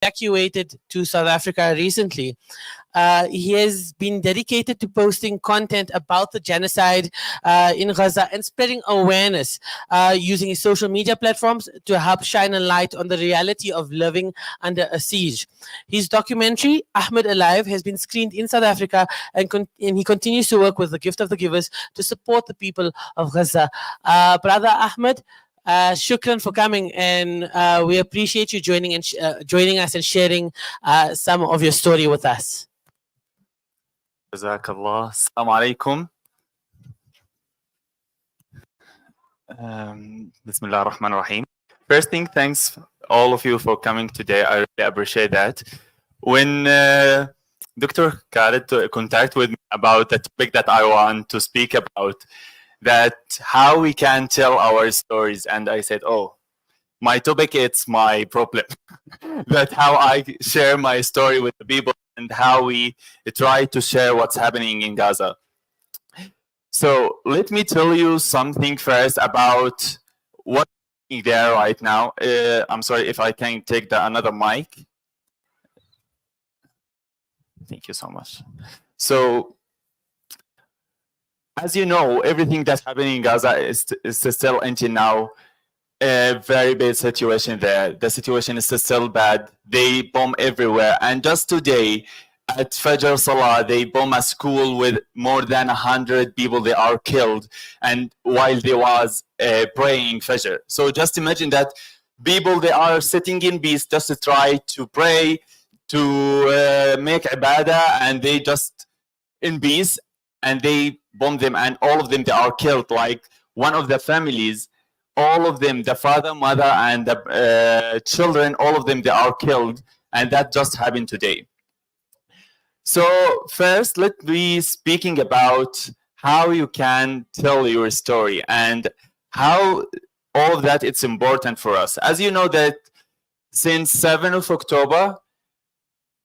evacuated to South Africa recently. He has been dedicated to posting content about the genocide in Gaza and spreading awareness using his social media platforms to help shine a light on the reality of living under a siege. His documentary, Ahmad Alive, has been screened in South Africa, and he continues to work with the Gift of the Givers to support the people of Gaza. Brother Ahmed, shukran for coming, and we appreciate you joining us and sharing some of your story with us. Jazakallah. Assalamu alaikum. Bismillah ar-Rahman ar-Rahim. First thing, thanks all of you for coming today. I really appreciate that. When Dr. Khaled contact with me about the topic that I want to speak about, that how we can tell our stories, and I said, oh, my topic, it's my problem. That how I share my story with the people and how we try to share what's happening in Gaza. So let me tell you something first about what's happening there right now. I'm sorry if I can take another mic. Thank you so much. So, as you know, everything that's happening in Gaza is still until now a very bad situation there. The situation is still bad. They bomb everywhere. And just today at Fajr Salah, they bomb a school with more than 100 people. They are killed. And while they was praying Fajr. So just imagine that people, they are sitting in peace just to try to pray, to make ibadah, and they just in peace, and they bomb them, and all of them, they are killed. Like one of the families, all of them, the father, mother, and the children, all of them, they are killed. And that just happened today. So first, let's be speaking about how you can tell your story and how all of that it's important for us. As you know that since 7th of October,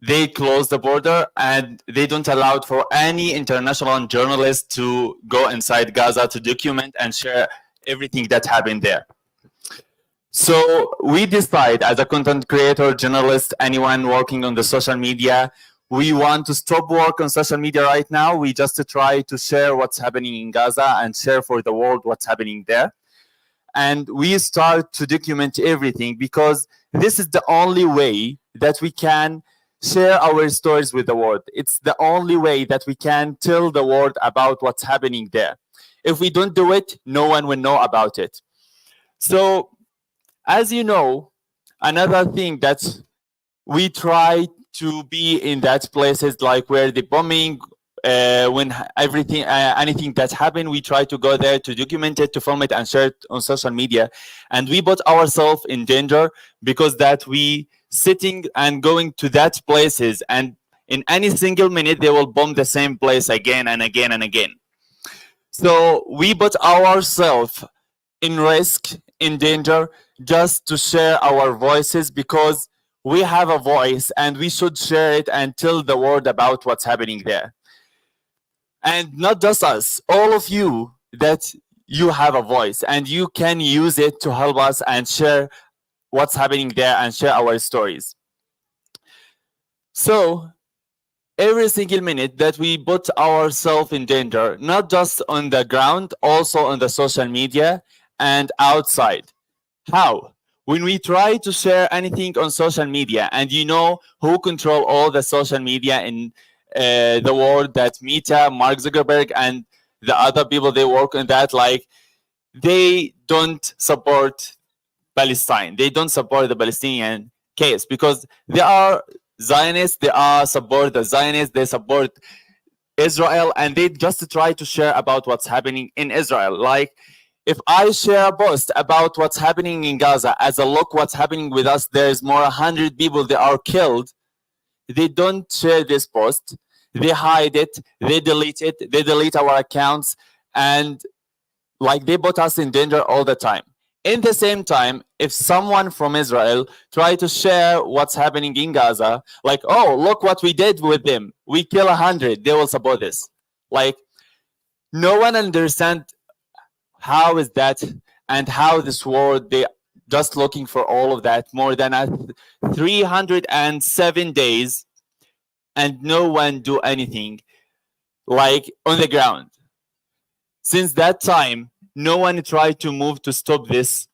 they closed the border and they don't allow for any international journalists to go inside Gaza to document and share everything that happened there. So we decide as a content creator, journalist, anyone working on the social media, we want to stop work on social media right now. We just try to share what's happening in Gaza and share for the world what's happening there. And we start to document everything because this is the only way that we can share our stories with the world. It's the only way that we can tell the world about what's happening there. If we don't do it, no one will know about it. So, as you know, another thing that we try to be in that places like where the bombing, when everything, anything that happened, we try to go there to document it, to film it, and share it on social media. And we put ourselves in danger because that we sitting and going to that places, and in any single minute they will bomb the same place again and again and again. So we put ourselves in risk, in danger, just to share our voices because we have a voice and we should share it and tell the world about what's happening there. And not just us, all of you, that you have a voice and you can use it to help us and share what's happening there and share our stories. So every single minute that we put ourselves in danger, not just on the ground, also on the social media and outside. How? When we try to share anything on social media, and you know who control all the social media in the world, that Meta, Mark Zuckerberg, and the other people, they work on that, like they don't support Palestine. They don't support the Palestinian case because they are Zionists, they are support the Zionists, they support Israel, and they just try to share about what's happening in Israel. Like if I share a post about what's happening in Gaza, as a look what's happening with us, there's more 100 people that are killed. They don't share this post. They hide it. They delete it. They delete our accounts, and like they put us in danger all the time. In the same time, if someone from Israel try to share what's happening in Gaza, like, oh, look what we did with them. We kill 100. They will support this. Like, no one understands how is that and how this world, they just looking for all of that more than 307 days and no one do anything, like on the ground. Since that time, no one tried to move to stop this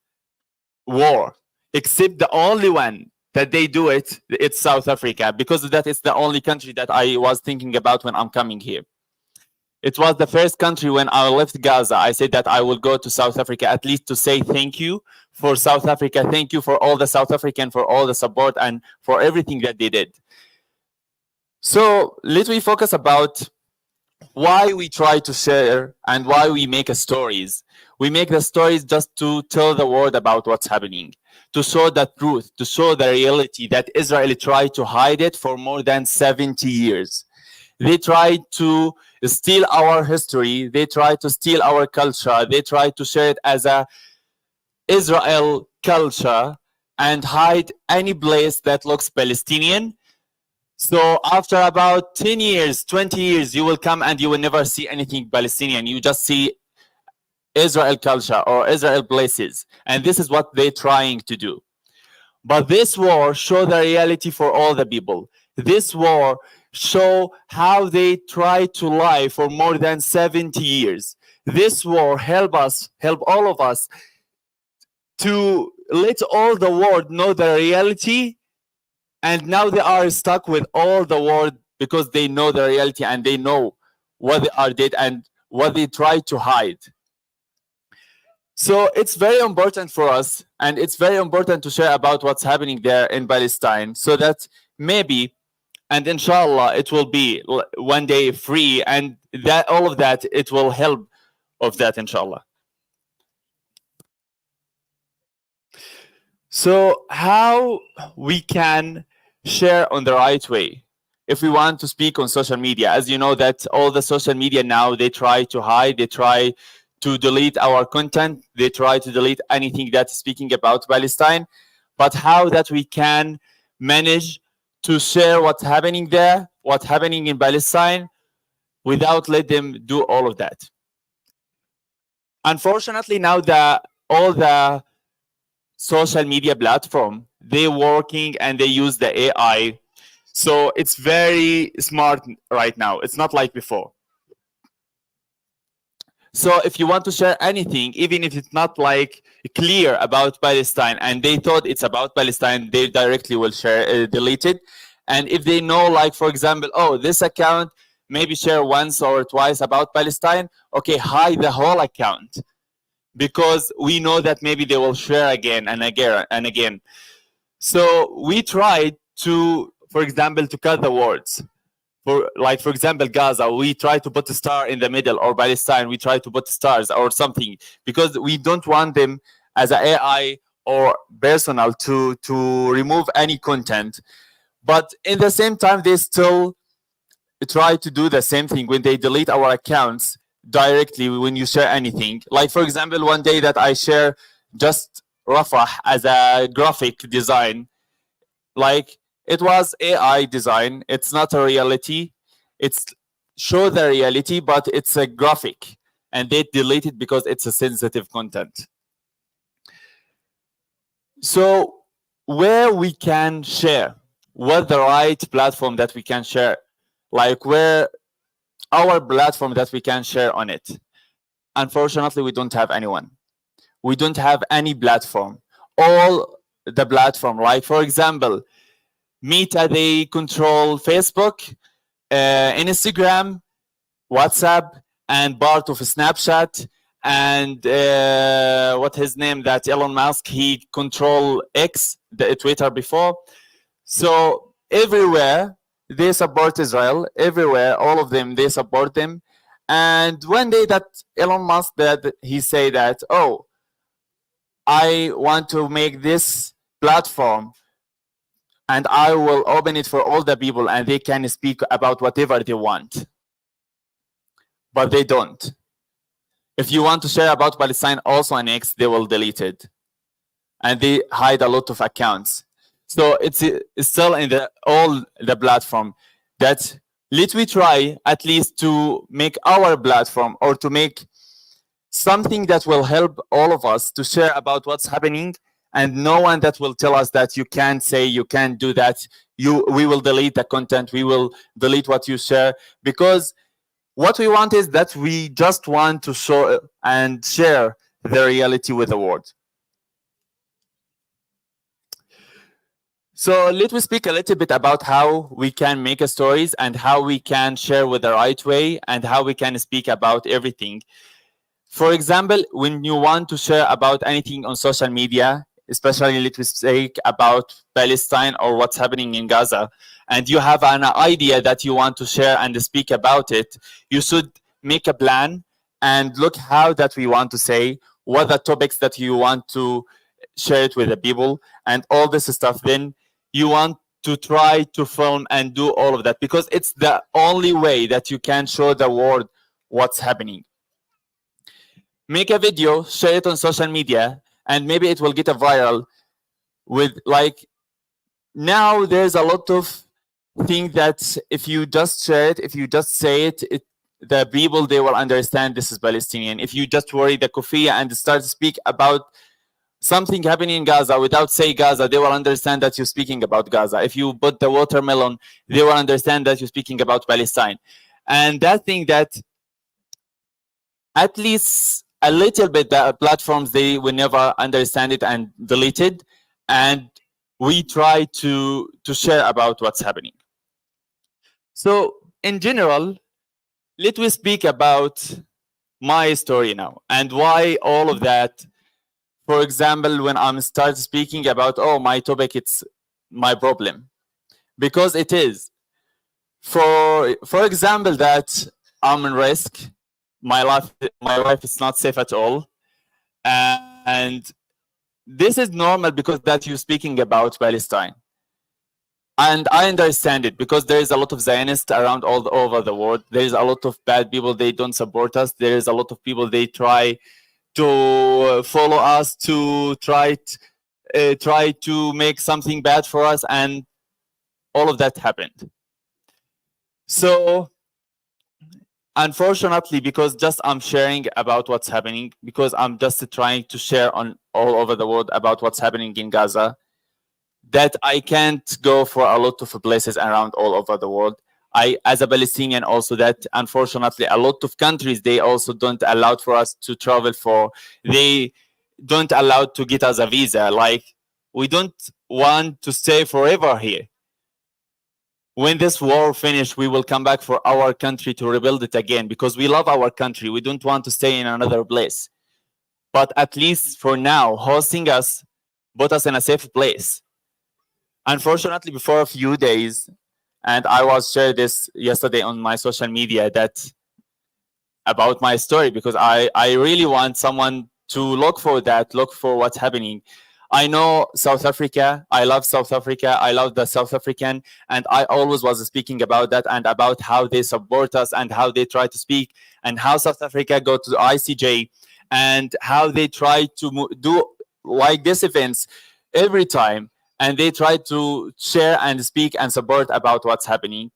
war, except the only one that they do it, it's South Africa. Because of that, it's the only country that I was thinking about when I'm coming here. It was the first country when I left Gaza. I said that I will go to South Africa at least to say thank you for South Africa. Thank you for all the South African, for all the support and for everything that they did. So let me focus about why we try to share and why we make stories. We make the stories just to tell the world about what's happening, to show the truth, to show the reality that Israel tried to hide it for more than 70 years. They tried to steal our history. They tried to steal our culture. They tried to share it as a Israel culture and hide any place that looks Palestinian. So after about 10 years, 20 years, you will come and you will never see anything Palestinian. You just see Israel culture or Israel places. And this is what they're trying to do. But this war show the reality for all the people. This war show how they try to lie for more than 70 years. This war help all of us to let all the world know the reality. And now they are stuck with all the world because they know the reality and they know what they are did and what they try to hide. So it's very important for us, and it's very important to share about what's happening there in Palestine, so that maybe, and inshallah, it will be one day free, and that all of that, it will help of that, inshallah. So how we can share on the right way if we want to speak on social media? As you know that all the social media now, they try to hide, they try to delete our content, they try to delete anything that's speaking about Palestine. But how that we can manage to share what's happening there, what's happening in Palestine, without let them do all of that. Unfortunately, now all the social media platform, they're working and they use the AI. So it's very smart right now. It's not like before. So if you want to share anything, even if it's not like clear about Palestine and they thought it's about Palestine, they directly will share, delete it. And if they know, like, for example, oh, this account maybe share once or twice about Palestine, okay, hide the whole account, because we know that maybe they will share again and again and again. So we tried to, for example, to cut the words. For example, Gaza, we try to put a star in the middle, or Palestine, we try to put stars or something, because we don't want them as an AI or personal to remove any content. But in the same time, they still try to do the same thing when they delete our accounts directly when you share anything. Like, for example, one day that I share just Rafah as a graphic design, like, it was AI design. It's not a reality. It's show the reality, but it's a graphic. And they delete it because it's a sensitive content. So where we can share, what the right platform that we can share, like where our platform that we can share on it. Unfortunately, we don't have anyone. We don't have any platform. All the platform, like, for example, Meta, they control Facebook, Instagram, WhatsApp, and part of Snapchat, and what his name, that Elon Musk, he control X, the Twitter before. So everywhere they support Israel, everywhere, all of them, they support them. And one day that Elon Musk, that he say that, oh, I want to make this platform and I will open it for all the people and they can speak about whatever they want. But they don't. If you want to share about Palestine also on X, they will delete it. And they hide a lot of accounts. So it's still in all the platform that let we try at least to make our platform, or to make something that will help all of us to share about what's happening and no one that will tell us that you can't say, you can't do that. We will delete the content, we will delete what you share, because what we want is that we just want to show and share the reality with the world. So let me speak a little bit about how we can make stories and how we can share with the right way and how we can speak about everything. For example, when you want to share about anything on social media, especially let me speak about Palestine or what's happening in Gaza, and you have an idea that you want to share and speak about it, you should make a plan and look how that we want to say, what the topics that you want to share it with the people, and all this stuff. Then you want to try to film and do all of that, because it's the only way that you can show the world what's happening. Make a video, share it on social media, and maybe it will get a viral. With like, now there's a lot of things that if you just share it, if you just say it, the people, they will understand this is Palestinian. If you just wear the kufiya and start to speak about something happening in Gaza without say Gaza, they will understand that you're speaking about Gaza. If you put the watermelon, they will understand that you're speaking about Palestine. And that thing that at least a little bit, the platforms, they will never understand it and delete it. And we try to share about what's happening. So in general, let me speak about my story now and why all of that. For example, when I'm start speaking about, oh, my topic, it's my problem, because it is. For example, that I'm in risk, my life is not safe at all, and this is normal because that you're speaking about Palestine, and I understand it because there is a lot of Zionists around all over the world. There is a lot of bad people, they don't support us. There is a lot of people, they try to follow us, to try to make something bad for us, and all of that happened. So unfortunately, because just I'm sharing about what's happening, because I'm just trying to share on all over the world about what's happening in Gaza, that I can't go for a lot of places around all over the world. I, as a Palestinian, also that unfortunately a lot of countries, they also don't allow for us to travel for. They don't allow to get us a visa. Like, we don't want to stay forever here. When this war finish, we will come back for our country to rebuild it again, because we love our country. We don't want to stay in another place. But at least for now, hosting us put us in a safe place. Unfortunately, before a few days, and I was shared this yesterday on my social media, that about my story, because I really want someone to look for that, look for what's happening. I know South Africa. I love South Africa. I love the South African. And I always was speaking about that and about how they support us and how they try to speak, and how South Africa go to the ICJ and how they try to do like these events every time. And they try to share and speak and support about what's happening.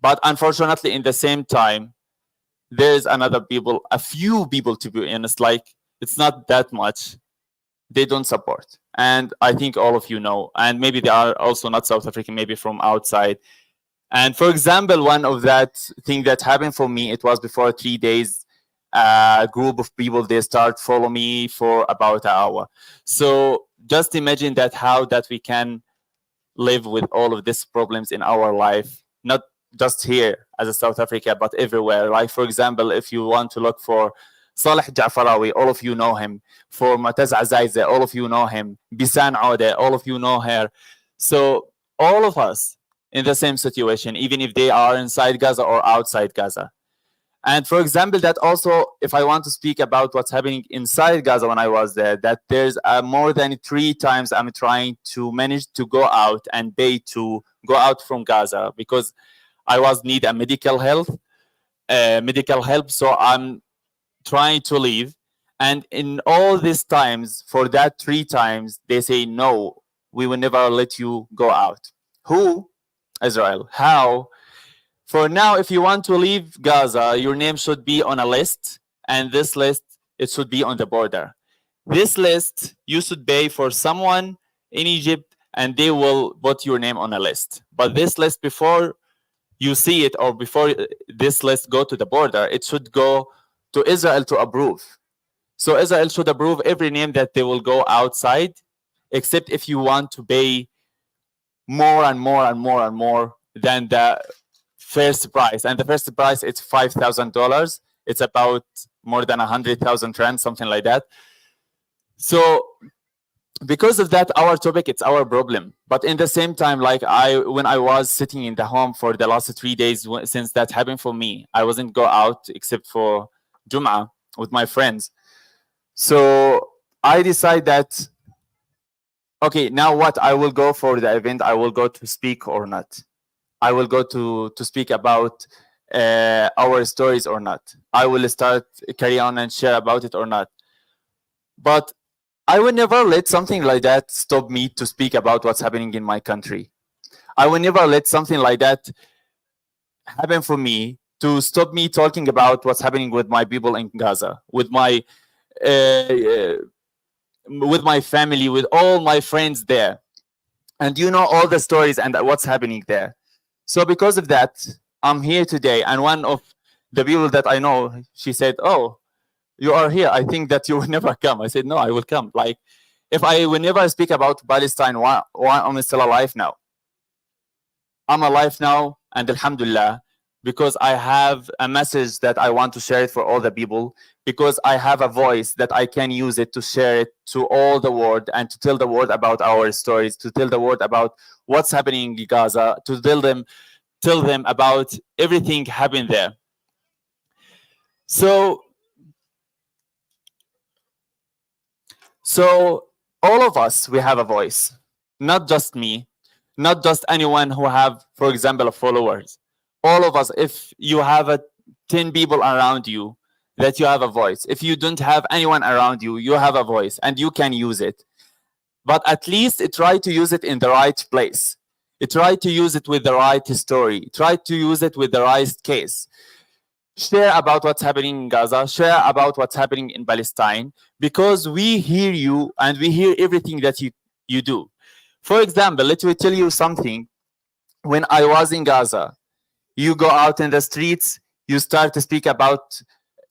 But unfortunately, in the same time, there's another people, a few people, to be honest, like, it's not that much, they don't support. And I think all of you know, and maybe they are also not South African, maybe from outside. And for example, one of that thing that happened for me, it was before 3 days, a group of people, they start follow me for about an hour. So just imagine that, how that we can live with all of these problems in our life, not just here as a South Africa, but everywhere. Like, for example, if you want to look for Saleh Ja'farawi, all of you know him. For Mu'taz Azaiza, all of you know him. Bisan Ode, all of you know her. So all of us in the same situation, even if they are inside Gaza or outside Gaza. And for example, that also, if I want to speak about what's happening inside Gaza when I was there, that there's more than 3 times I'm trying to manage to go out and pay to go out from Gaza, because I was need a medical help. So I'm trying to leave. And in all these times, for that 3 times, they say, no, we will never let you go out. Who? Israel. How? For now, if you want to leave Gaza, your name should be on a list, and this list, it should be on the border. This list you should pay for someone in Egypt, and they will put your name on a list. But this list, before you see it, or before this list go to the border, it should go to Israel to approve. So Israel should approve every name that they will go outside, except if you want to pay more and more and more and more than the first price. And the first price, it's $5,000. It's about more than 100,000 rands, something like that. So because of that, our topic, it's our problem. But in the same time, like when I was sitting in the home for the last 3 days since that happened for me, I wasn't go out except for Jum'ah with my friends. So I decide that, okay, now what? I will go for the event. I will go to speak or not. I will go to speak about our stories or not. I will start carry on and share about it or not. But I would never let something like that stop me to speak about what's happening in my country. I would never let something like that happen for me to stop me talking about what's happening with my people in Gaza, with my family, with all my friends there. And you know all the stories and what's happening there. So because of that, I'm here today. And one of the people that I know, she said, "Oh, you are here. I think that you will never come." I said, "No, I will come. Like, if I will never speak about Palestine, why am I still alive now? I'm alive now, and Alhamdulillah, because I have a message that I want to share it for all the people, because I have a voice that I can use it to share it to all the world and to tell the world about our stories, to tell the world about what's happening in Gaza, to tell them about everything happened there." So all of us, we have a voice, not just me, not just anyone who have, for example, followers. All of us, if you have 10 people around you, that you have a voice. If you don't have anyone around you, you have a voice and you can use it. But at least try to use it in the right place. Try to use it with the right story. Try to use it with the right case. Share about what's happening in Gaza, share about what's happening in Palestine, because we hear you and we hear everything that you do. For example, let me tell you something. When I was in Gaza, you go out in the streets, you start to speak about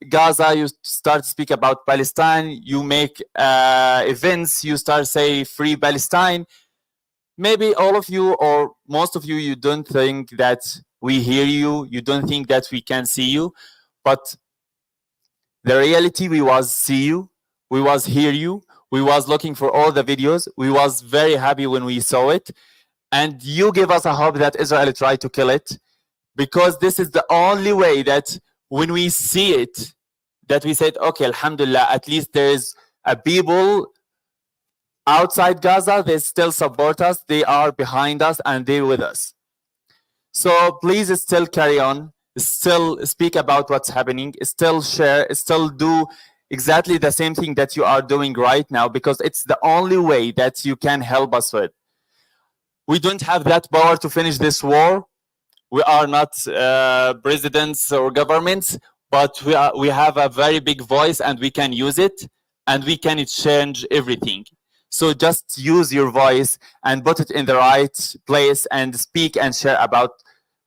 Gaza, you start to speak about Palestine, you make events, you start to say free Palestine. Maybe all of you or most of you, you don't think that we hear you, you don't think that we can see you, but the reality, we was see you, we was hear you, we was looking for all the videos, we was very happy when we saw it, and you give us a hope that Israel tried to kill it, because this is the only way that when we see it, that we said, okay, Alhamdulillah, at least there is a people outside Gaza, they still support us, they are behind us, and they're with us. So please still carry on, still speak about what's happening, still share, still do exactly the same thing that you are doing right now, because it's the only way that you can help us with. We don't have that power to finish this war. We are not presidents or governments, but we have a very big voice and we can use it and we can change everything. So just use your voice and put it in the right place and speak and share about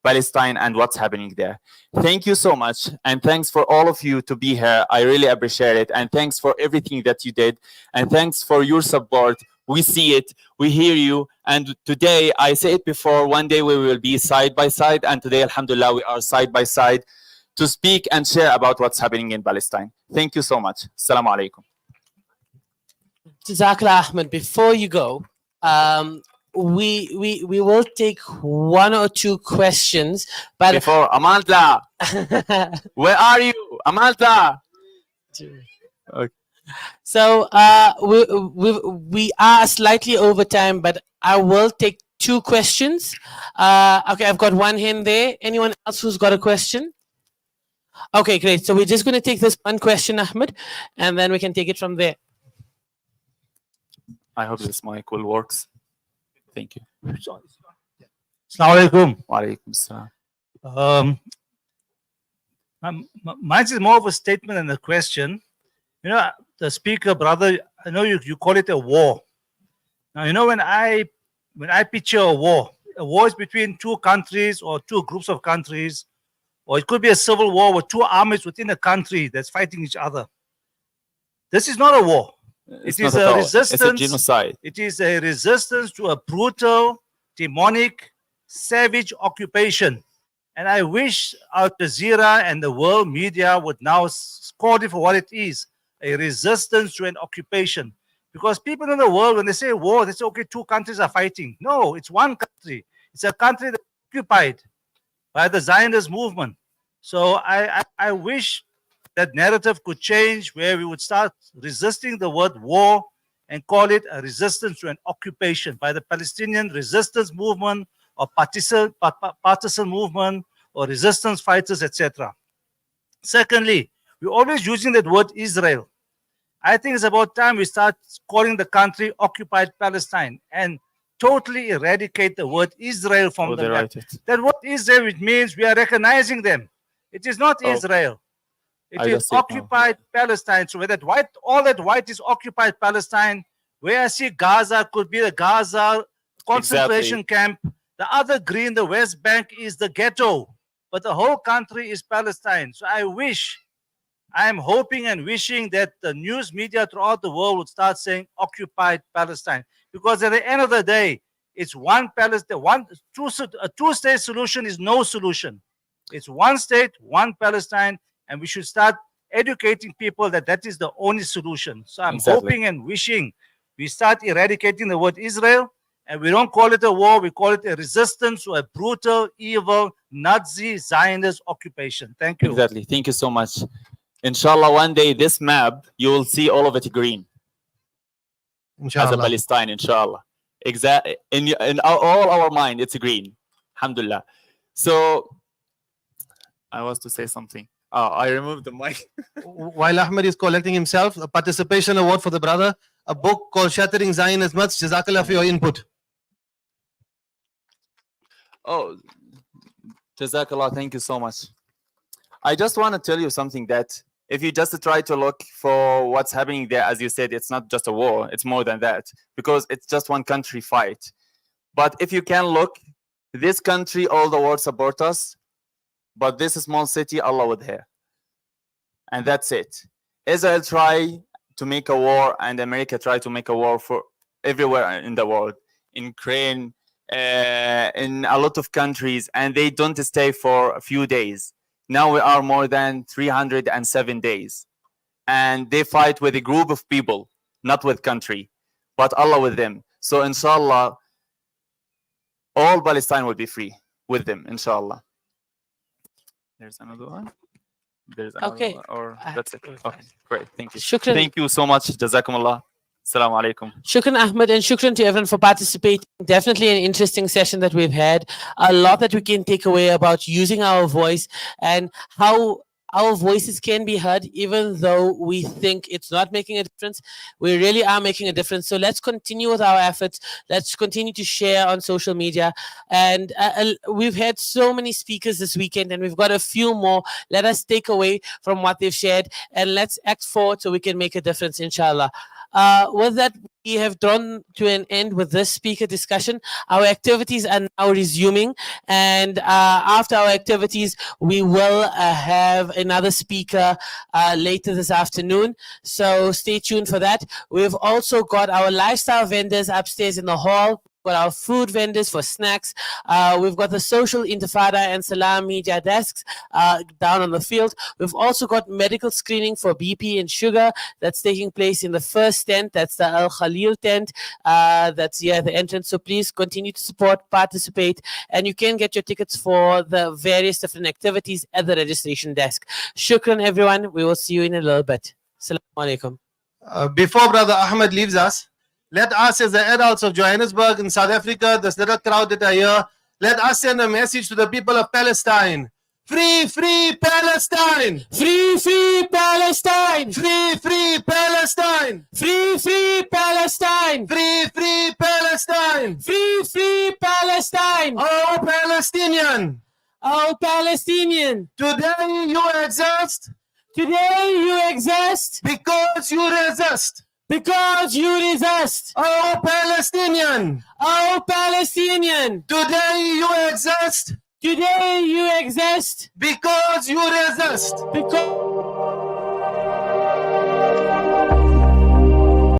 Palestine and what's happening there. Thank you so much. And thanks for all of you to be here. I really appreciate it. And thanks for everything that you did. And thanks for your support. We see it, we hear you. And today, I said it before, one day we will be side by side. And today, Alhamdulillah, we are side by side to speak and share about what's happening in Palestine. Thank you so much. Assalamu alaikum. Jazakallah, Ahmed. Before you go, we will take one or two questions. But before Amalta, where are you, Amalta? Okay. So we are slightly over time, but I will take two questions. Okay, I've got one hand there. Anyone else who's got a question? Okay, great. So we're just going to take this one question, Ahmed, and then we can take it from there. I hope this mic will work. Thank you. Assalamu alaikum. Wa alaikum assalam. Mine is more of a statement than a question. You know, the speaker, brother, I know you call it a war. Now, when I picture a war is between two countries or two groups of countries, or it could be a civil war with two armies within a country that's fighting each other. This is not a war. It's It not is at a all. It's a resistance. genocide. It is a resistance to a brutal, demonic, savage occupation. And I wish Al Jazeera and the world media would now call it for what it is, a resistance to an occupation. Because people in the world, when they say war, they say, okay, two countries are fighting. No, it's one country. It's a country that's occupied by the Zionist movement. So I wish that narrative could change, where we would start resisting the word war and call it a resistance to an occupation by the Palestinian resistance movement or partisan movement or resistance fighters, etc. Secondly, we're always using that word Israel. I think it's about time we start calling the country occupied Palestine and totally eradicate the word Israel from Oh, the they map. write it. That word Israel, it means we are recognizing them. It is not Oh. Israel. It I is just see it now. occupied Palestine. So where that white, all that white is occupied Palestine. Where I see Gaza could be the Gaza concentration camp. The other green, the West Bank, is the ghetto. But the whole country is Palestine. So I am hoping and wishing that the news media throughout the world would start saying occupied Palestine. Because at the end of the day, it's one Palestine, a two-state solution is no solution. It's one state, one Palestine, and we should start educating people that that is the only solution. So I'm Exactly. hoping and wishing we start eradicating the word Israel, and we don't call it a war, we call it a resistance to a brutal, evil, Nazi, Zionist occupation. Thank you. Exactly. Thank you so much. Inshallah, one day this map, you will see all of it green as a Inshallah. Palestine, inshallah. Exactly. In all our mind, it's green. Alhamdulillah. So, I was to say something. Oh, I removed the mic. While Ahmed is collecting himself, a participation award for the brother, a book called Shattering Zionist Myths. Jazakallah for your input. Oh, Jazakallah, thank you so much. I just want to tell you something, that if you just try to look for what's happening there, as you said, it's not just a war, it's more than that, because it's just one country fight. But if you can look, this country, all the world support us, but this small city, Allah would hear. And that's it. Israel try to make a war, and America try to make a war for everywhere in the world, in Ukraine, in a lot of countries, and they don't stay for a few days. Now we are more than 307 days. And they fight with a group of people, not with country, but Allah with them. So inshallah, all Palestine will be free with them, inshallah. There's another one. There's another Okay. one, or that's it. Okay, great. Thank you. Shukran. Thank you so much. Jazakumullah. Assalamu alaikum. Shukran, Ahmed, and shukran to everyone for participating. Definitely an interesting session that we've had. A lot that we can take away about using our voice and how our voices can be heard, even though we think it's not making a difference. We really are making a difference. So let's continue with our efforts. Let's continue to share on social media. And we've had so many speakers this weekend, and we've got a few more. Let us take away from what they've shared, and let's act forward so we can make a difference, inshallah. With that, we have drawn to an end with this speaker discussion. Our activities are now resuming, and after our activities, we will have another speaker later this afternoon. So stay tuned for that. We've also got our lifestyle vendors upstairs in the hall. We've got our food vendors for snacks. We've got the social intifada and salam media desks down on the field. We've also got medical screening for BP and sugar that's taking place in the first tent. That's the Al Khalil tent. That's here at the entrance. So please continue to support, participate, and you can get your tickets for the various different activities at the registration desk. Shukran, everyone. We will see you in a little bit. Assalamu alaikum. Before Brother Ahmed leaves us, let us, as the adults of Johannesburg in South Africa, this little crowd that are here, let us send a message to the people of Palestine. Free, free Palestine! Free, free Palestine! Free, free Palestine! Free, free Palestine! Free, free Palestine! Free, free Palestine! Oh, Palestinian! Oh, Palestinian! Today you exist Today you exist because you resist. Because you resist. Oh Palestinian, Oh Palestinian, today you exist today you exist because you resist. because